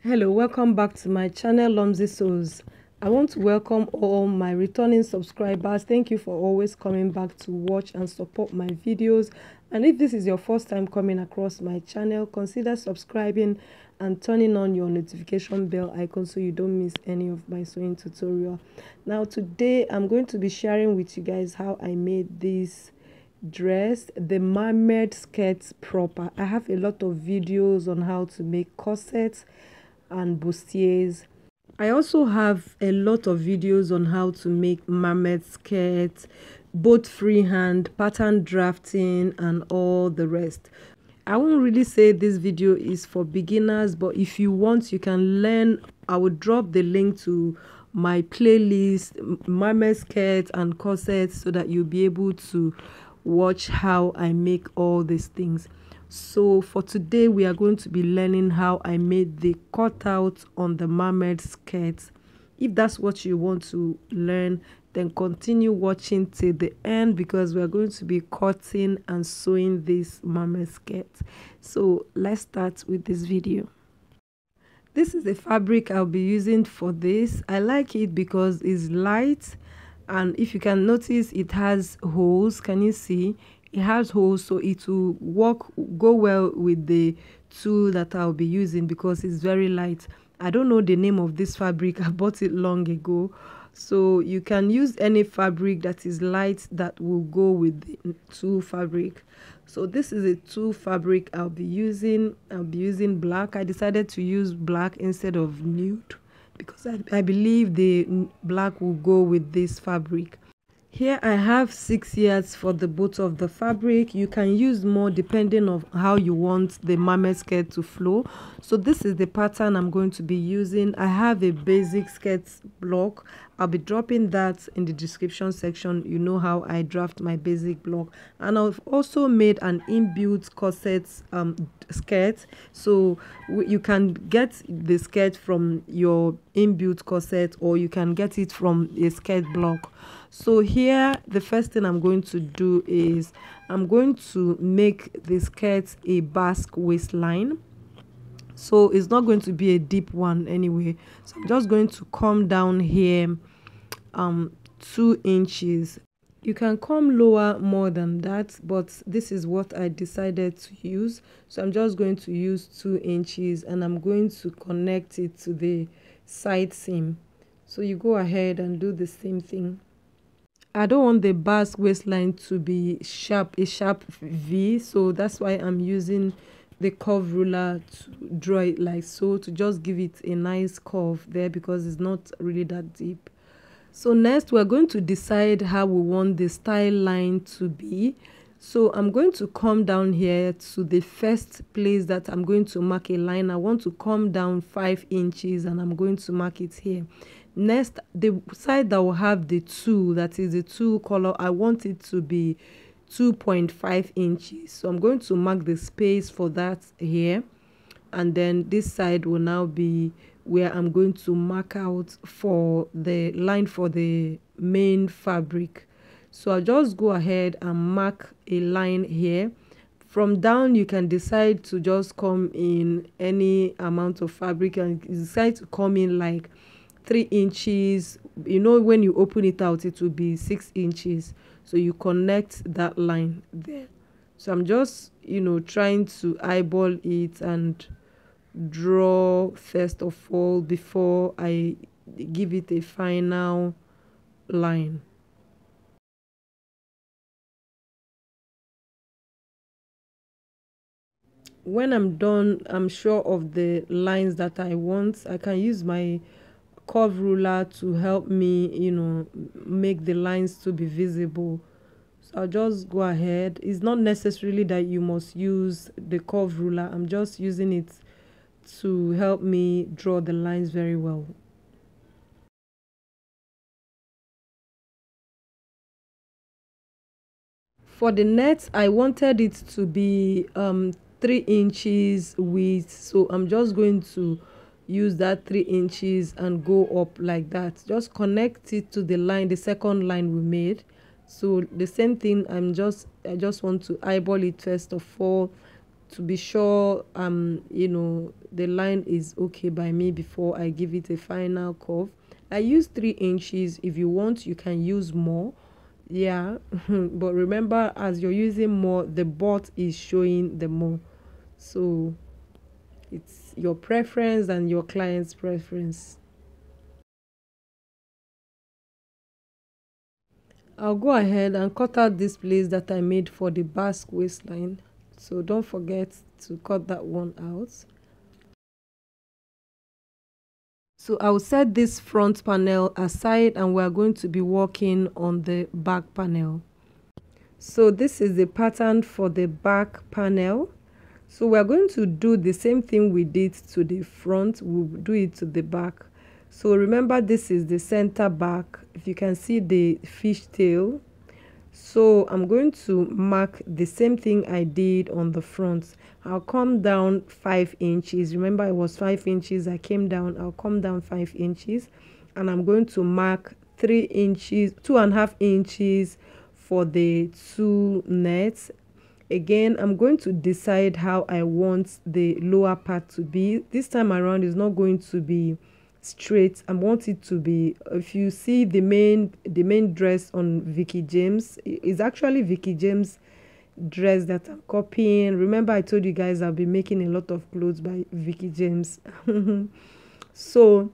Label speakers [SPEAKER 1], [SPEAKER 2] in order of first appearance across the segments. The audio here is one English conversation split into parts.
[SPEAKER 1] Hello, welcome back to my channel, Lomzy Sews. I want to welcome all my returning subscribers. Thank you for always coming back to watch and support my videos. And if this is your first time coming across my channel, consider subscribing and turning on your notification bell icon so you don't miss any of my sewing tutorial. Now today I'm going to be sharing with you guys how I made this dress, the mermaid skirt proper. I have a lot of videos on how to make corsets and bustiers. I also have a lot of videos on how to make mermaid skirts, both freehand, pattern drafting, and all the rest. I won't really say this video is for beginners, but if you want, you can learn. I will drop the link to my playlist, mermaid skirts and corsets, so that you'll be able to watch how I make all these things. So for today we are going to be learning how I made the cutout on the mermaid skirt. If that's what you want to learn, then continue watching till the end, because we are going to be cutting and sewing this mermaid skirt. So let's start with this video. This is the fabric I'll be using for this. I like it because it's light, and if you can notice, it has holes. Can you see? It has holes, so it will go well with the tool that I'll be using because it's very light. I don't know the name of this fabric. I bought it long ago, so you can use any fabric that is light that will go with the tulle fabric. So this is a tulle fabric I'll be using. I'll be using black. I decided to use black instead of nude because I believe the black will go with this fabric. Here I have 6 yards for the both of the fabric. You can use more depending on how you want the mermaid skirt to flow. So this is the pattern I'm going to be using. I have a basic skirt block. I'll be dropping that in the description section. You know how I draft my basic block. And I've also made an inbuilt corset skirt. So you can get the skirt from your inbuilt corset, or you can get it from a skirt block. So here the first thing I'm going to do is I'm going to make the skirt a basque waistline. So it's not going to be a deep one anyway. So I'm just going to come down here 2 inches. You can come lower more than that, but this is what I decided to use. So I'm just going to use 2 inches, and I'm going to connect it to the side seam. So you go ahead and do the same thing. I don't want the basque waistline to be a sharp V, so that's why I'm using the curve ruler to draw it like so, to just give it a nice curve there, because it's not really that deep. So next we're going to decide how we want the style line to be. So I'm going to come down here to the first place that I'm going to mark a line. I want to come down 5 inches, and I'm going to mark it here. Next, the side that will have the tulle, that is the tulle color, I want it to be 2.5 inches. So I'm going to mark the space for that here, and then this side will now be where I'm going to mark out for the line for the main fabric. So I'll just go ahead and mark a line here. From down, you can decide to just come in any amount of fabric, and decide to come in like 3 inches. You know, when you open it out, it will be 6 inches. So you connect that line there. So I'm just, trying to eyeball it and draw first of all before I give it a final line. When I'm done, I'm sure of the lines that I want, I can use my curve ruler to help me, make the lines to be visible. So I'll just go ahead. It's not necessarily that you must use the curve ruler. I'm just using it to help me draw the lines very well. For the net, I wanted it to be 3 inches width, so I'm just going to use that 3 inches and go up like that. Just connect it to the line, the second line we made. So the same thing, I just want to eyeball it first of all, to be sure you know, the line is okay by me before I give it a final curve. I use 3 inches. If you want, you can use more, yeah. But remember, as you're using more, the butt is showing the more, so it's your preference and your client's preference. I'll go ahead and cut out this place that I made for the basque waistline, so don't forget to cut that one out. So I'll set this front panel aside and we're going to be working on the back panel. So this is the pattern for the back panel. So we're going to do the same thing we did to the front, we'll do it to the back. So remember, this is the center back. If you can see the fishtail, so I'm going to mark the same thing I did on the front. I'll come down 5 inches. Remember, it was 5 inches. I came down. I'll come down 5 inches, and I'm going to mark 3 inches, 2.5 inches for the 2 nets. Again, I'm going to decide how I want the lower part to be. This time around, it's not going to be straight. I want it to be, if you see the main dress on Vicky James, is actually Vicky James dress that I'm copying. Remember, I told you guys I'll be making a lot of clothes by Vicky James. So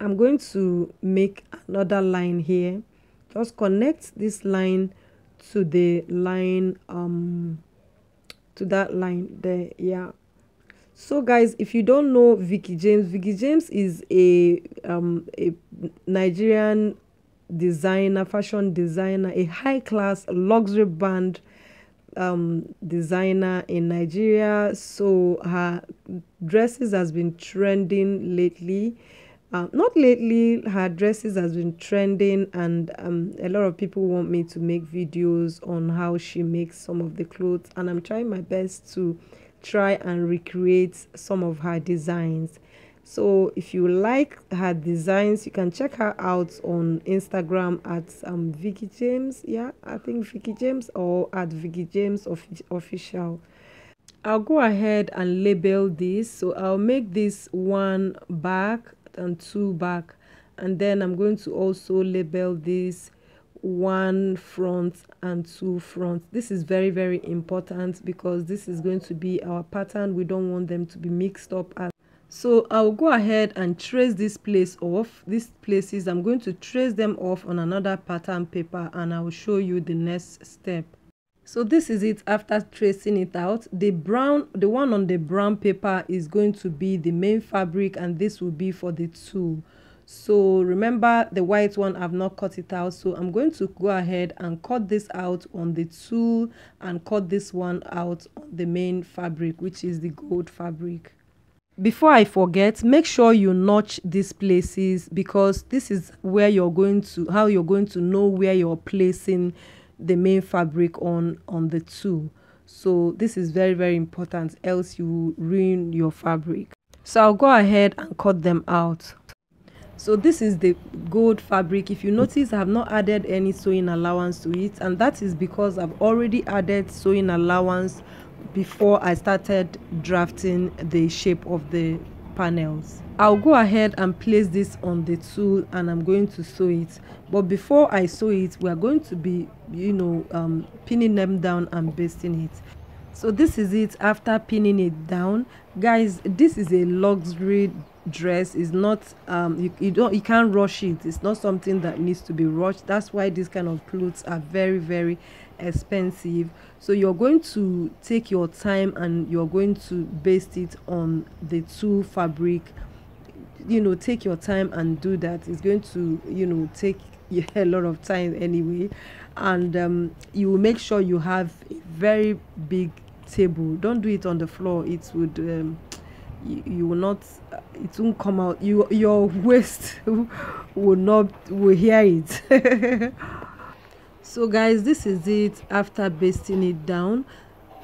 [SPEAKER 1] I'm going to make another line here. Just connect this line to the line to that line there, yeah. So guys, if you don't know Vicky James is a Nigerian designer, fashion designer, a high-class luxury brand designer in Nigeria. So her dresses has been trending lately. Not lately, her dresses has been trending, and a lot of people want me to make videos on how she makes some of the clothes, and I'm trying my best to try and recreate some of her designs. So if you like her designs, you can check her out on Instagram at Vicky James, yeah, I think Vicky James, or at Vicky James official. I'll go ahead and label this. So I'll make this 1 back and 2 back, and then I'm going to also label this 1 front and 2 front. This is very, very important because this is going to be our pattern. We don't want them to be mixed up. So I'll go ahead and trace this place off. These places, I'm going to trace them off on another pattern paper, and I'll show you the next step. So this is it after tracing it out. The one on the brown paper is going to be the main fabric, and this will be for the tulle. So remember, the white one, I've not cut it out, so I'm going to go ahead and cut this out on the tulle and cut this one out on the main fabric, which is the gold fabric. Before I forget, make sure you notch these places, because this is where you're going to, how you're going to know where you're placing the main fabric on the tulle. So this is very, very important, else you ruin your fabric. So I'll go ahead and cut them out. So this is the gold fabric. If you notice, I have not added any sewing allowance to it, and that is because I've already added sewing allowance before I started drafting the shape of the panels. I'll go ahead and place this on the tulle, and I'm going to sew it. But before I sew it, we are going to be, you know, pinning them down and basting it. So this is it after pinning it down. Guys, this is a luxury dress. Is not you can't rush it. It's not something that needs to be rushed. That's why these kind of clothes are very, very expensive. So you're going to take your time and you're going to baste it on the tulle fabric. You know, take your time and do that. It's going to, you know, take a lot of time anyway, and you will make sure you have a very big table. Don't do it on the floor. It would you will not, it won't come out. Your waist will hear it. So guys, this is it after basting it down.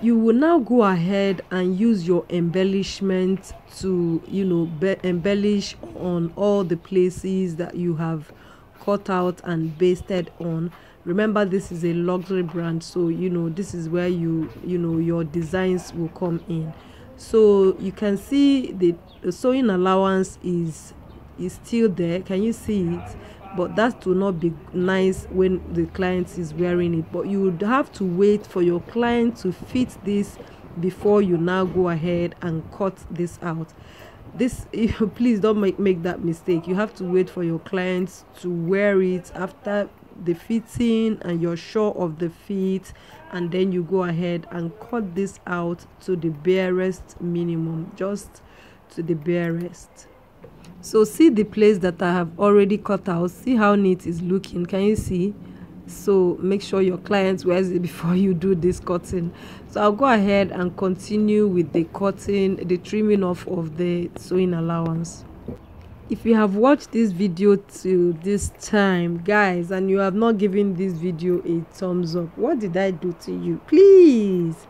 [SPEAKER 1] You will now go ahead and use your embellishment to, you know, embellish on all the places that you have cut out and basted on. Remember, this is a luxury brand, so this is where your designs will come in. So you can see the sewing allowance is still there. Can you see it? But that will not be nice when the client is wearing it, but you would have to wait for your client to fit this before you now go ahead and cut this out. This please don't make that mistake. You have to wait for your clients to wear it after the fitting and you're sure of the fit, and then you go ahead and cut this out to the barest minimum, just to the barest. So see the place that I have already cut out. See how neat it's looking. Can you see? So make sure your client wears it before you do this cutting. So I'll go ahead and continue with the cutting, the trimming off of the sewing allowance. If you have watched this video till this time, guys, and you have not given this video a thumbs up, what did I do to you? Please,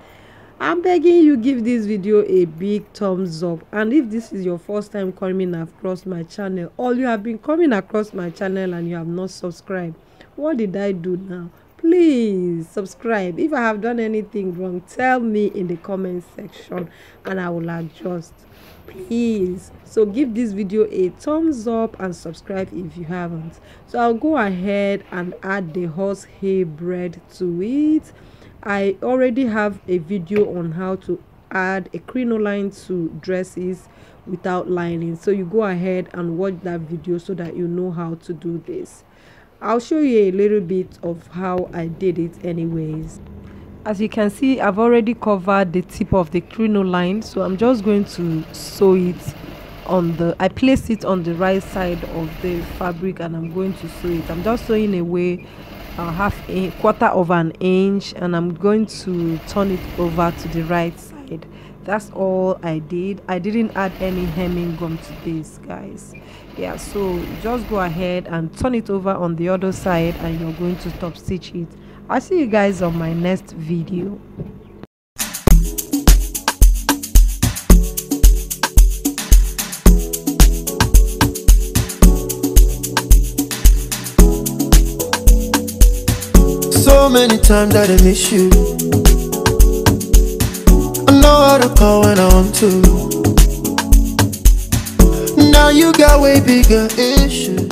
[SPEAKER 1] I'm begging you, give this video a big thumbs up. And if this is your first time coming across my channel, or you have been coming across my channel and you have not subscribed, what did I do now? Please subscribe. If I have done anything wrong, tell me in the comment section and I will adjust, please. So give this video a thumbs up and subscribe if you haven't. So I'll go ahead and add the horsehair braid to it. I already have a video on how to add a crinoline to dresses without lining, so you go ahead and watch that video so that you know how to do this. I'll show you a little bit of how I did it anyways. As you can see, I've already covered the tip of the crinoline, so I'm just going to sew it on the, I place it on the right side of the fabric and I'm going to sew it. I'm just sewing away quarter of an inch, and I'm going to turn it over to the right side. That's all I did. I didn't add any hemming gum to this, guys. Yeah, so just go ahead and turn it over on the other side and you're going to top stitch it. I'll see you guys on my next video.
[SPEAKER 2] So many times that I miss you. I know how to call when I want to. Now you got way bigger issues.